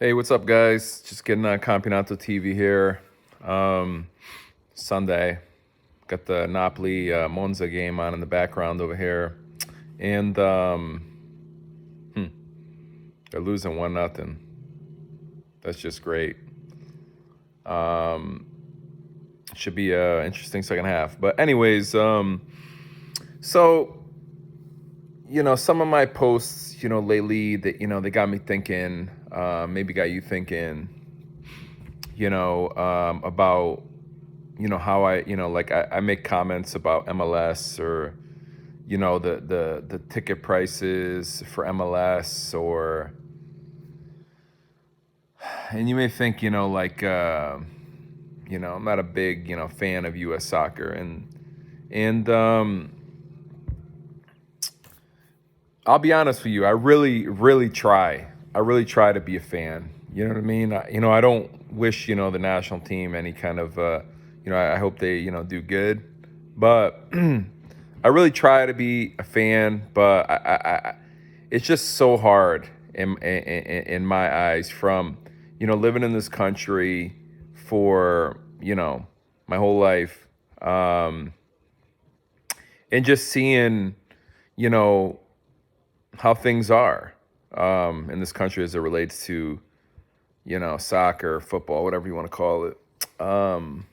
Hey, what's up, guys? Just getting on Campionato TV here. Um, Sunday, got the Napoli Monza game on in the background over here, and they're losing 1-0. That's just great. Um, should be a interesting second half. But anyways, so some of my posts, lately that they got me thinking. Maybe got you thinking. About how I make comments about MLS or the ticket prices for MLS, or and you may think I'm not a big fan of US soccer, and I'll be honest with you, I really try to be a fan. You know what I mean? I don't wish the national team any kind of I hope they do good, but I really try to be a fan. But it's just so hard in my eyes, from living in this country for my whole life, and just seeing you know how things are in this country as it relates to soccer, football, whatever you want to call it. Um,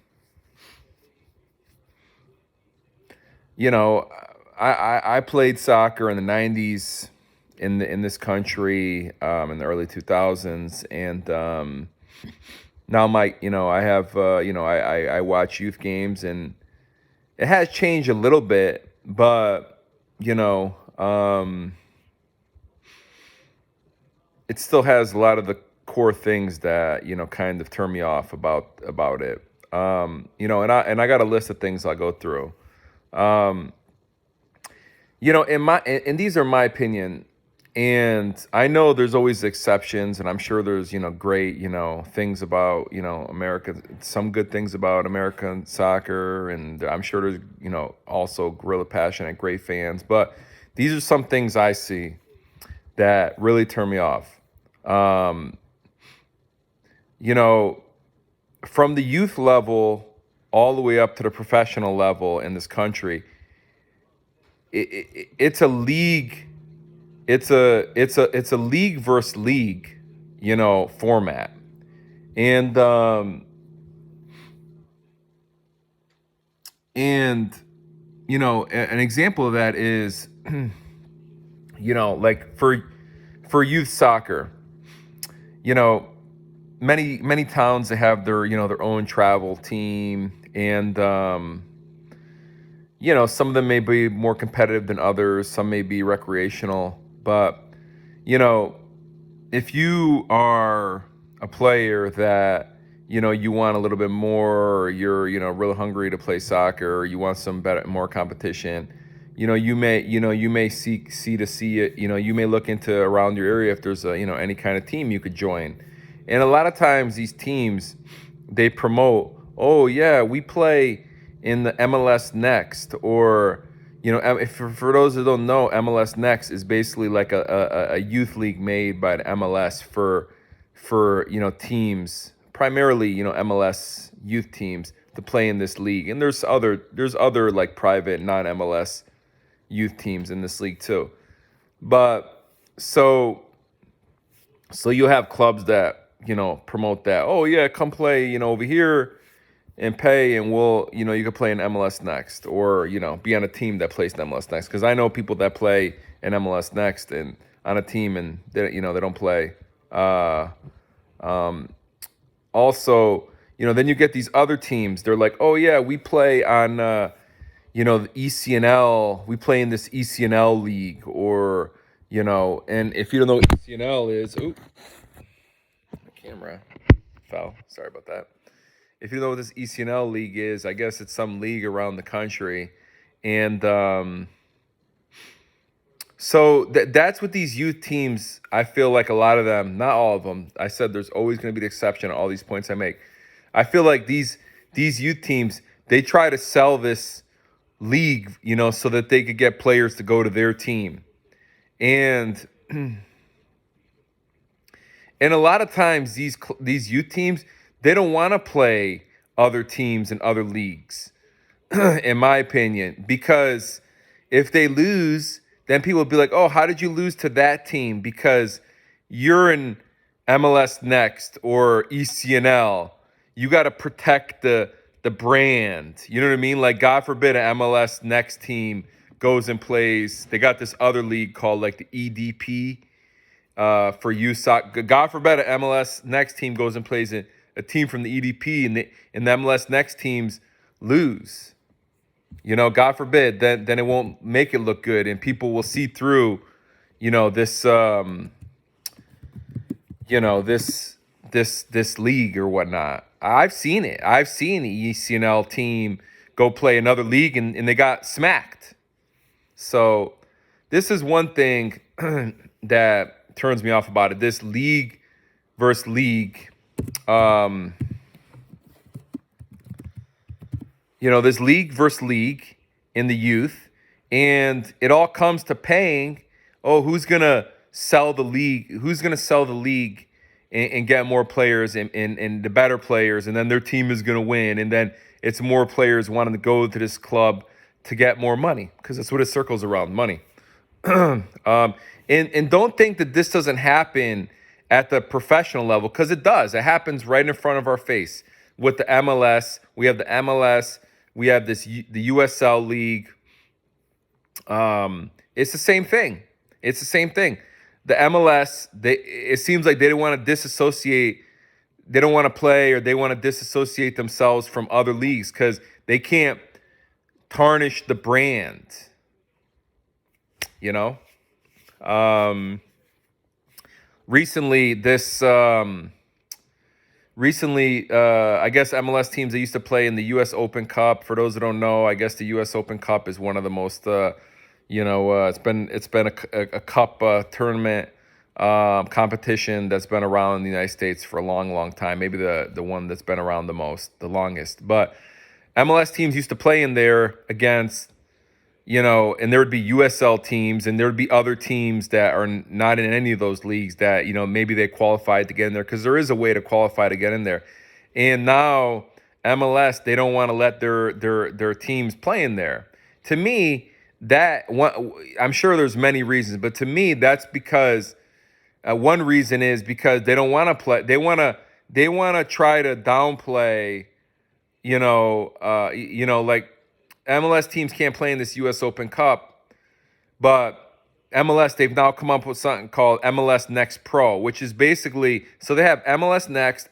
you know, I played soccer in the '90s in this country, in the early 2000s, and now I have I watch youth games, and it has changed a little bit, but you know. It still has a lot of the core things that kind of turn me off about it. And I got a list of things I'll go through. Um, and these are my opinion, and I know there's always exceptions, and I'm sure there's great things about America, some good things about American soccer, and I'm sure there's also really passionate, great fans. But these are some things I see that really turn me off. Um, you know, from the youth level all the way up to the professional level in this country, it's a league. It's a league versus league, format. And and an example of that is, like for youth soccer, you know, many towns, they have their own travel team, and some of them may be more competitive than others, some may be recreational. But you know if you are a player that you want a little bit more, or you're really hungry to play soccer, or you want some better, more competition, you may see it. You may look into around your area if there's a any kind of team you could join. And a lot of times these teams, they promote, oh yeah, we play in the MLS Next, or if for those who don't know, MLS Next is basically like a youth league made by the MLS for teams, primarily MLS youth teams, to play in this league. And there's other like private non MLS youth teams in this league too. But so you have clubs that promote that. Oh yeah, come play over here and pay, and you can play in MLS Next, or be on a team that plays in MLS Next. Because I know people that play in MLS Next and on a team, and they don't play. Uh, um, Also, then you get these other teams. They're like, oh yeah, we play on the ECNL. We play in this ECNL league, or and if you don't know what ECNL is, ooh, the camera fell. Sorry about that. If you know what this ECNL league is, I guess it's some league around the country, and so that's what these youth teams. I feel like a lot of them, not all of them. I said there's always going to be the exception to all these points I make. I feel like these youth teams, they try to sell this league, so that they could get players to go to their team, and And a lot of times these youth teams, they don't want to play other teams in other leagues, in my opinion, because if they lose, then people will be like, "Oh, how did you lose to that team?" Because you're in MLS Next or ECNL. You got to protect the brand. You know what I mean? Like, God forbid, an MLS Next team goes and plays. They got this other league called like the EDP for youth soccer. God forbid, an MLS Next team goes and plays a team from the EDP, and the MLS Next teams lose. You know, God forbid, then it won't make it look good, and people will see through, you know, this league or whatnot. I've seen it. I've seen the ECNL team go play another league, and they got smacked. So this is one thing that turns me off about it. This league versus league. This league versus league in the youth, and it all comes to paying. Oh, who's gonna sell the league? Who's gonna sell the league and get more players and the better players, and then their team is gonna win, and then it's more players wanting to go to this club to get more money because that's what it circles around, money. And don't think that this doesn't happen at the professional level, because it does. It happens right in front of our face with the MLS. We have the MLS. We have the USL League. It's the same thing. It's the same thing. The MLS, it seems like they don't want to disassociate. They don't want to play, or they want to disassociate themselves from other leagues because they can't tarnish the brand. You know, recently, I guess MLS teams that used to play in the U.S. Open Cup. For those who don't know, I guess the U.S. Open Cup is one of the most, it's been a cup tournament competition that's been around in the United States for a long, long time. Maybe the one that's been around the longest. But MLS teams used to play in there against, and there would be USL teams, and there would be other teams that are not in any of those leagues that, maybe they qualified to get in there, because there is a way to qualify to get in there. And now MLS, they don't want to let their teams play in there. To me, I'm sure there's many reasons, but to me, that's because one reason is because they don't want to play. They want to try to downplay, like, MLS teams can't play in this U.S. Open Cup, but MLS, they've now come up with something called MLS Next Pro, which is basically, so they have MLS Next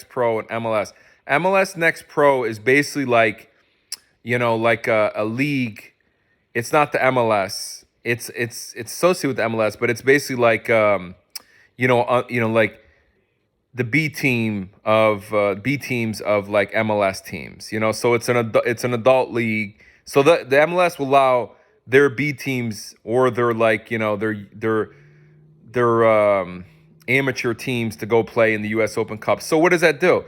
Pro, and MLS. MLS Next Pro is basically like, like a league. It's not the MLS. It's associated with the MLS, but it's basically like, like the B teams of like MLS teams, So it's an adult league. So the MLS will allow their B teams, or their, like, their amateur teams to go play in the U.S. Open Cup. So what does that do?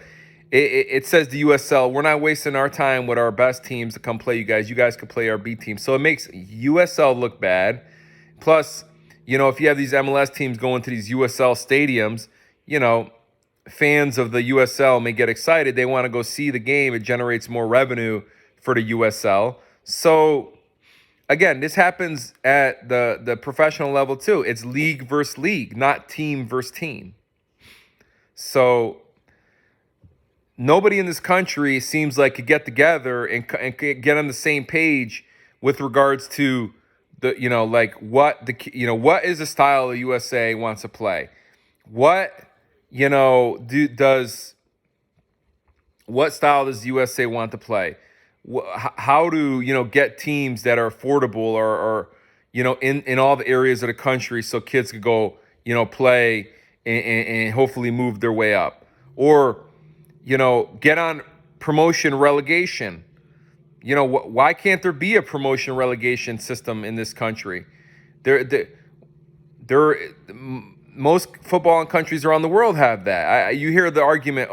It says the USL, we're not wasting our time with our best teams to come play you guys. You guys can play our B team. So it makes USL look bad. Plus, if you have these MLS teams going to these USL stadiums, fans of the USL may get excited. They want to go see the game. It generates more revenue for the USL. So again, this happens at the professional level too. It's league versus league, not team versus team. So nobody in this country seems like could get together and get on the same page with regards to the, what is the style the USA wants to play? What what style does USA want to play? How to, get teams that are affordable, or in all the areas of the country, so kids could go, play and hopefully move their way up, or, get on promotion relegation. Why can't there be a promotion relegation system in this country? Most football countries around the world have that. You hear the argument,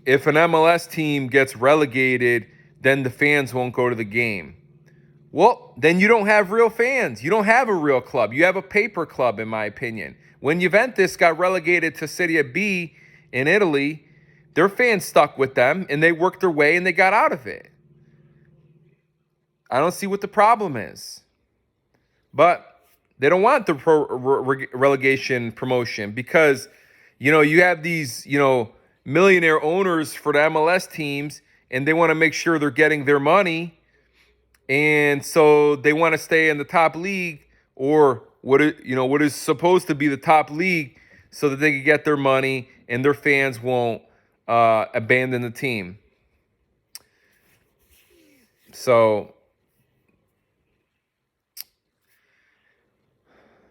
if an MLS team gets relegated, then the fans won't go to the game. Well, then you don't have real fans. You don't have a real club. You have a paper club, in my opinion. When Juventus got relegated to Serie B in Italy, their fans stuck with them and they worked their way and they got out of it. I don't see what the problem is. But they don't want the relegation promotion because, you have these, millionaire owners for the MLS teams and they want to make sure they're getting their money. And so they want to stay in the top league or what is supposed to be the top league so that they can get their money and their fans won't abandon the team. So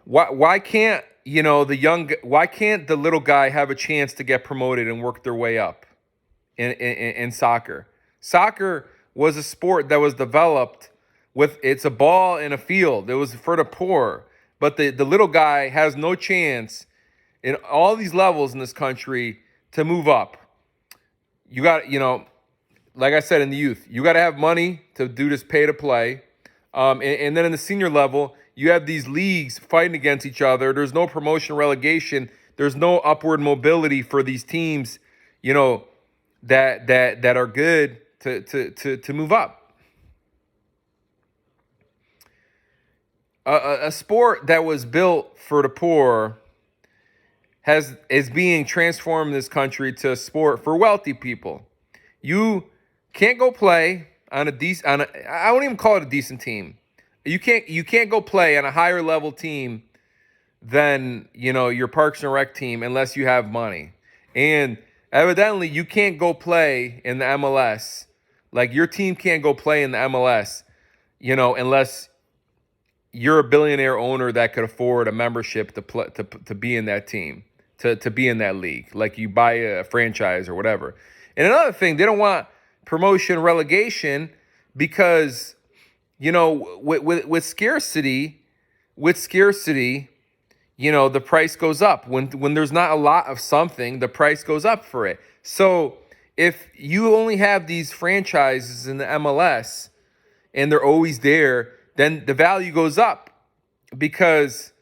why can't why can't the little guy have a chance to get promoted and work their way up in soccer? Soccer was a sport that was developed with it's a ball in a field. It was for the poor, but the little guy has no chance in all these levels in this country to move up. You got like I said in the youth, you got to have money to do this pay to play, and then in the senior level. You have these leagues fighting against each other. There's no promotion relegation. There's no upward mobility for these teams, that are good to move up. A sport that was built for the poor is being transformed in this country to a sport for wealthy people. You can't go play on I won't even call it a decent team. You can't go play on a higher level team than your Parks and Rec team unless you have money. And evidently you can't go play in the MLS. Like your team can't go play in the MLS, unless you're a billionaire owner that could afford a membership to be in that team, to be in that league. Like you buy a franchise or whatever. And another thing, they don't want promotion relegation because with scarcity, the price goes up. When there's not a lot of something, the price goes up for it. So if you only have these franchises in the MLS and they're always there, then the value goes up because,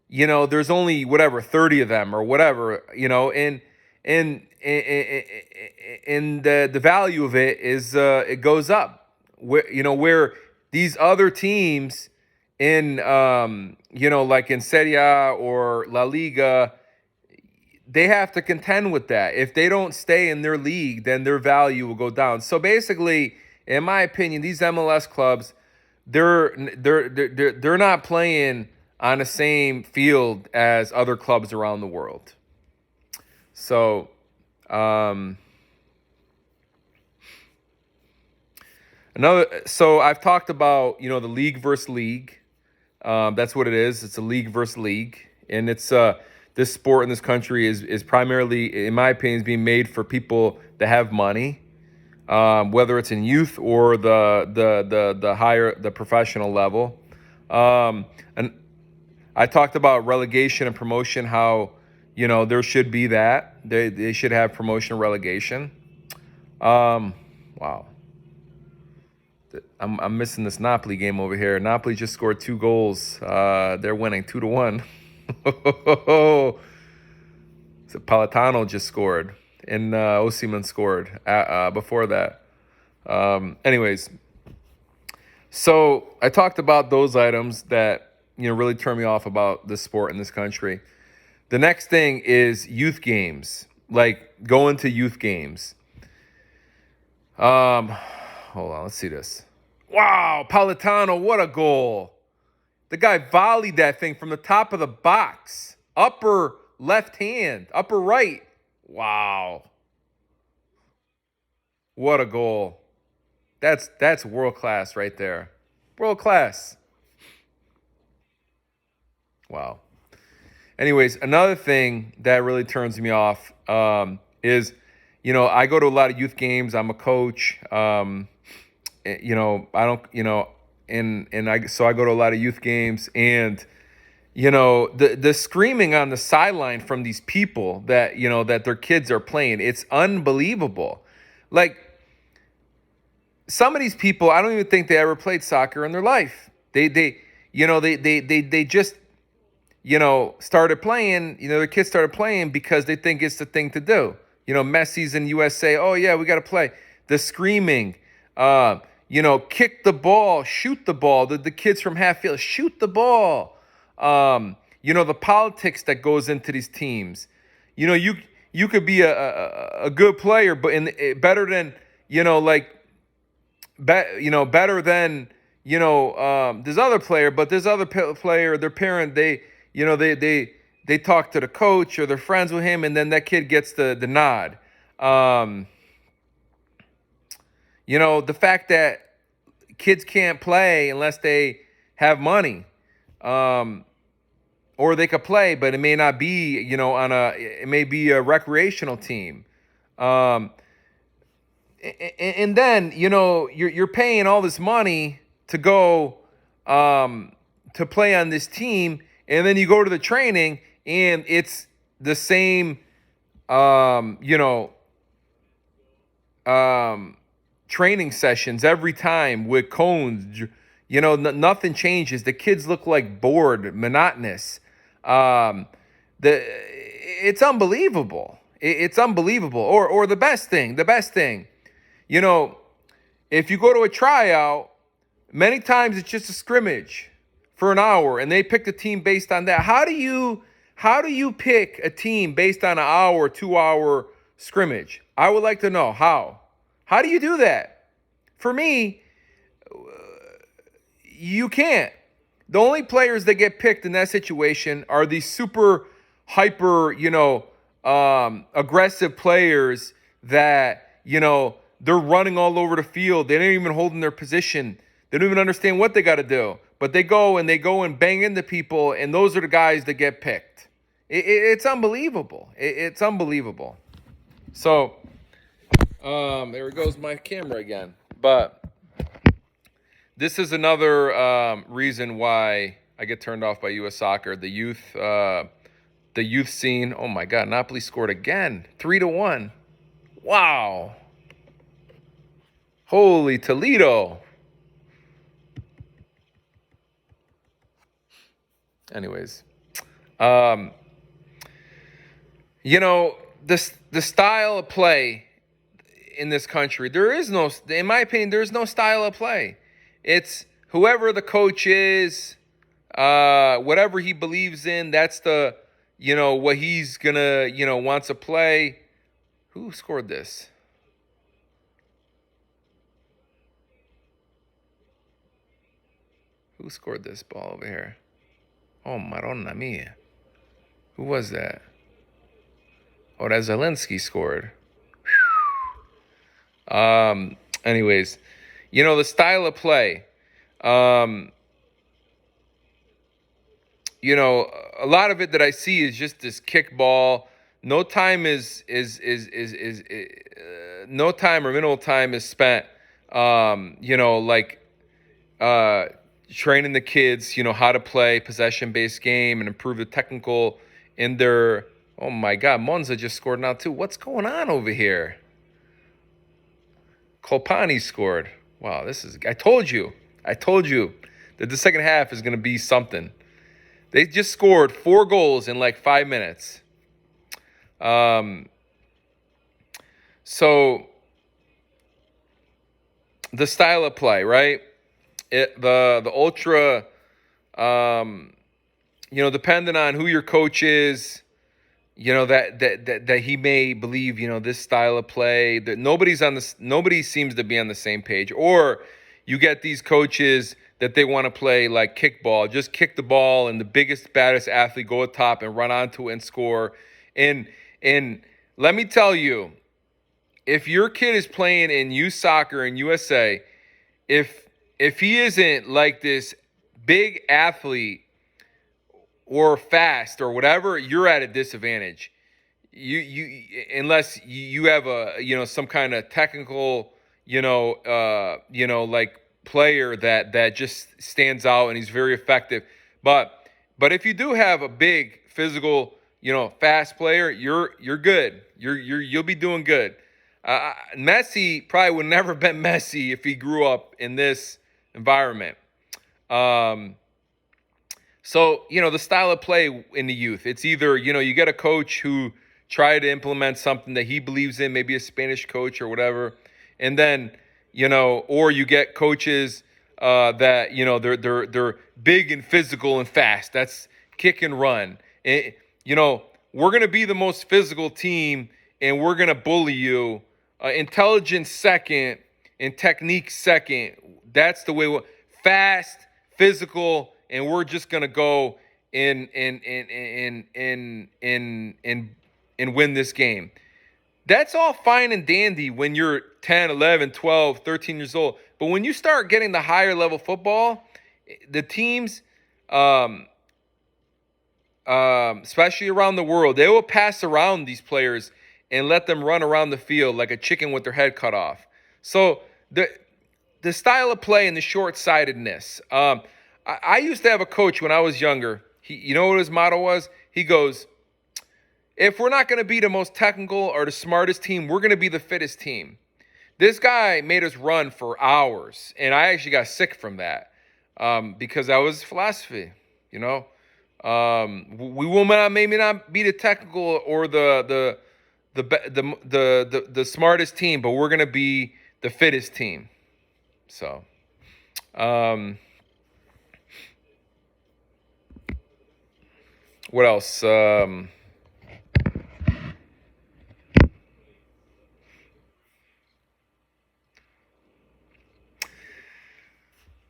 there's only 30 of them or whatever, and the value of it is it goes up where these other teams in like in Serie A or La Liga, they have to contend with that. If they don't stay in their league, then their value will go down. So basically, in my opinion, these MLS clubs, they're not playing on the same field as other clubs around the world. So so I've talked about, the league versus league. That's what it is. It's a league versus league. And it's this sport in this country is primarily, in my opinion, is being made for people that have money, whether it's in youth or the higher, the professional level. And I talked about relegation and promotion, how, there should be that. They should have promotion and relegation. Wow. I'm missing this Napoli game over here. Napoli just scored 2 goals. They're winning 2-1. So Politano just scored, and Osimhen scored before that. Anyways, so I talked about those items that really turn me off about this sport in this country. The next thing is youth games, like going to youth games. Hold on, let's see this. Wow, Politano, what a goal. The guy volleyed that thing from the top of the box. Upper left hand, upper right. Wow. What a goal. That's world class right there. World class. Wow. Anyways, another thing that really turns me off is, I go to a lot of youth games. I'm a coach. I don't, so I go to a lot of youth games, and the screaming on the sideline from these people that that their kids are playing, it's unbelievable. Like, some of these people, I don't even think they ever played soccer in their life. They just, started playing, their kids started playing because they think it's the thing to do. Messi's in USA. Oh yeah, we got to play. The screaming, kick the ball, shoot the ball. The kids from half field, shoot the ball. The politics that goes into these teams. You could be a good player, but better than, like, better than, this other player, but this other player, their parent, they talk to the coach or they're friends with him, and then that kid gets the nod. The fact that kids can't play unless they have money, or they could play, but it may not be, it may be a recreational team. And then, you're paying all this money to go, to play on this team, and then you go to the training and it's the same, training sessions every time with cones. Nothing changes. The kids look like bored, monotonous. It's unbelievable. It's unbelievable. Or the best thing, if you go to a tryout, many times it's just a scrimmage for an hour, and they pick the team based on that. How do you pick a team based on an hour, 2 hour scrimmage? I would like to know how. How do you do that? For me, you can't. The only players that get picked in that situation are these super hyper, aggressive players that, they're running all over the field. They don't even hold in their position. They don't even understand what they got to do. But they go and bang into people, and those are the guys that get picked. It's unbelievable. It's unbelievable. So, there goes my camera again. But this is another reason why I get turned off by U.S. Soccer. The youth scene. Oh my God, Napoli scored again, 3-1. Wow. Holy Toledo. Anyways, the style of play in this country, in my opinion, there's no style of play. It's whoever the coach is, whatever he believes in, that's the, what he's gonna, wants to play. Who scored this? Who scored this ball over here? Oh, Madonna mia. Who was that? Oh, that Zelensky scored. Anyways, the style of play. A lot of it that I see is just this kickball. No time no time or minimal time is spent, training the kids, how to play possession-based game and improve the technical in their. Oh my God, Monza just scored now too. What's going on over here? Kolpani scored. Wow, I told you that the second half is going to be something. They just scored 4 goals in like 5 minutes. So the style of play, right? The ultra, depending on who your coach is, that he may believe, this style of play, that nobody seems to be on the same page. Or you get these coaches that they want to play like kickball, just kick the ball and the biggest, baddest athlete go at top and run onto it and score. And let me tell you, if your kid is playing in youth soccer in USA, if he isn't like this big athlete or fast or whatever, you're at a disadvantage. You unless you have some kind of technical, like player that just stands out and he's very effective. But if you do have a big physical, fast player, you're good. You'll be doing good. Messi probably would never been Messi if he grew up in this environment. Um, so, the style of play in the youth, it's either, you get a coach who tried to implement something that he believes in, maybe a Spanish coach or whatever. And then, or you get coaches that, they're big and physical and fast. That's kick and run. And, we're going to be the most physical team and we're going to bully you. Intelligence second and technique second. That's the way. Fast, physical, and we're just gonna go and win this game. That's all fine and dandy when you're 10, 11, 12, 13 years old. But when you start getting the higher level football, the teams, especially around the world, they will pass around these players and let them run around the field like a chicken with their head cut off. So the style of play and the short-sightedness. I used to have a coach when I was younger. You know what his motto was? He goes, if we're not going to be the most technical or the smartest team, we're going to be the fittest team. This guy made us run for hours, and I actually got sick from that because that was philosophy, We will maybe not be the technical or the smartest team, but we're going to be the fittest team. So, what else?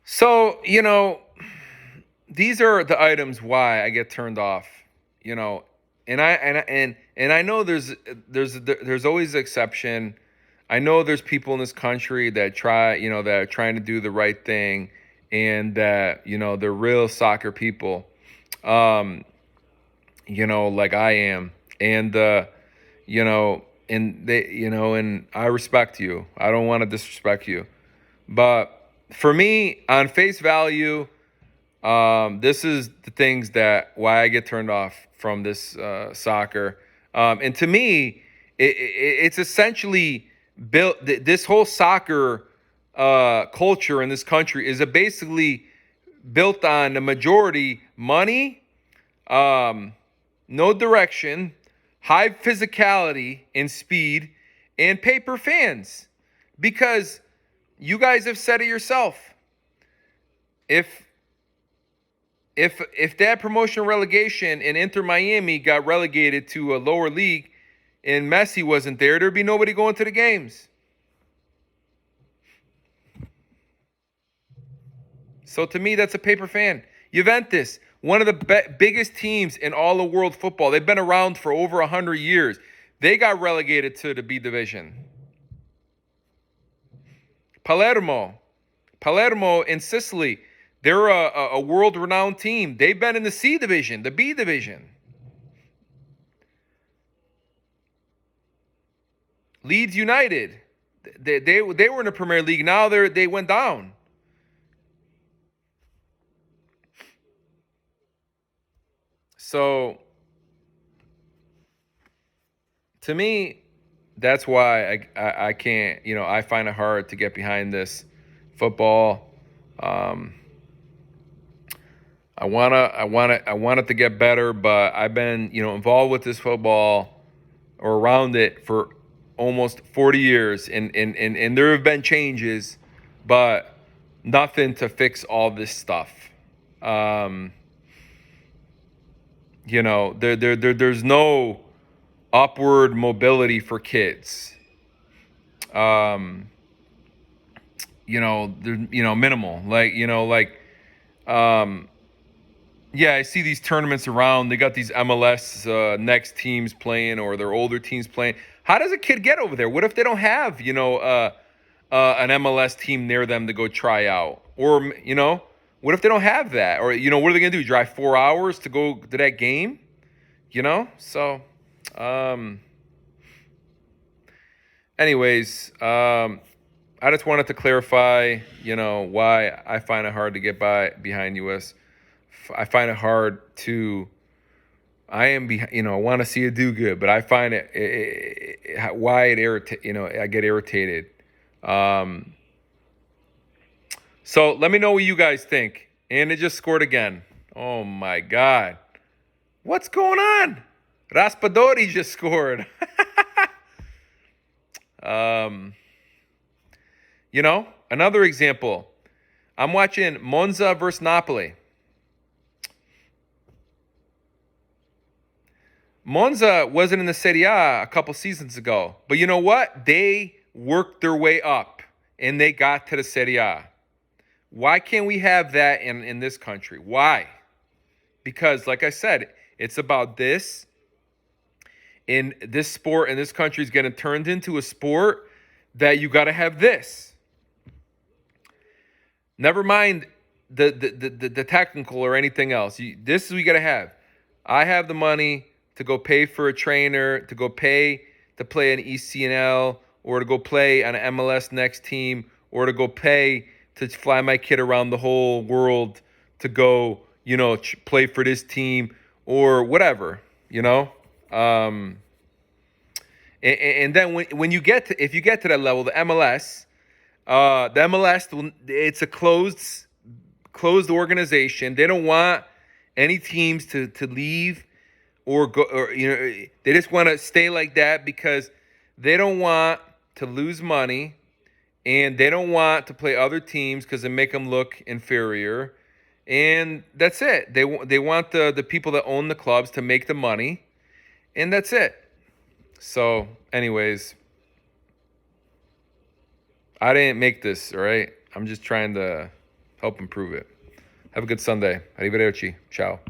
So, these are the items why I get turned off, and I know there's always an exception. I know there's people in this country that that are trying to do the right thing and that, they're real soccer people, like I am. And, and and I respect you. I don't want to disrespect you. But for me, on face value, this is the things that why I get turned off from this soccer. And to me, it's essentially built. This whole soccer culture in this country is basically built on the majority money, no direction, high physicality and speed, and paper fans. Because you guys have said it yourself. If that promotion relegation and Inter Miami got relegated to a lower league and Messi wasn't there, there'd be nobody going to the games. So to me, that's a paper fan. Juventus, one of the biggest teams in all of world football. They've been around for over 100 years. They got relegated to the B division. Palermo in Sicily. They're a world-renowned team. They've been in the C division, the B division. Leeds United, they were in the Premier League. Now they went down. So to me, that's why I can't. I find it hard to get behind this football. I want it to get better, but I've been, involved with this football or around it for almost 40 years, and there have been changes, but nothing to fix all this stuff. There's no upward mobility for kids. Minimal. Yeah, I see these tournaments around. They got these MLS next teams playing or their older teams playing. How does a kid get over there? What if they don't have, an MLS team near them to go try out? Or, what if they don't have that? Or, what are they going to do? Drive 4 hours to go to that game? So, anyways, I just wanted to clarify, why I find it hard to get behind US. I find it hard to I am, I want to see it do good, but I find why it irritate, I get irritated. Um, so let me know what you guys think. And it just scored again. Oh my God. What's going on? Raspadori just scored. um, another example. I'm watching Monza versus Napoli. Monza wasn't in the Serie A couple seasons ago. But you know what? They worked their way up and they got to the Serie A. Why can't we have that in this country? Why? Because, like I said, it's about this. In this sport in this country is getting turned into a sport that you got to have this. Never mind the technical or anything else. This is what you got to have. I have the money to go pay for a trainer, to go pay to play an ECNL, or to go play on an MLS next team, or to go pay to fly my kid around the whole world to go, play for this team or whatever, and then when you get to, if you get to that level, the MLS, it's a closed organization. They don't want any teams to leave or go, or they just want to stay like that because they don't want to lose money and they don't want to play other teams because they make them look inferior. And that's it. They want the people that own the clubs to make the money, and that's it. So, anyways, I didn't make this, all right? I'm just trying to help improve it. Have a good Sunday. Arrivederci. Ciao.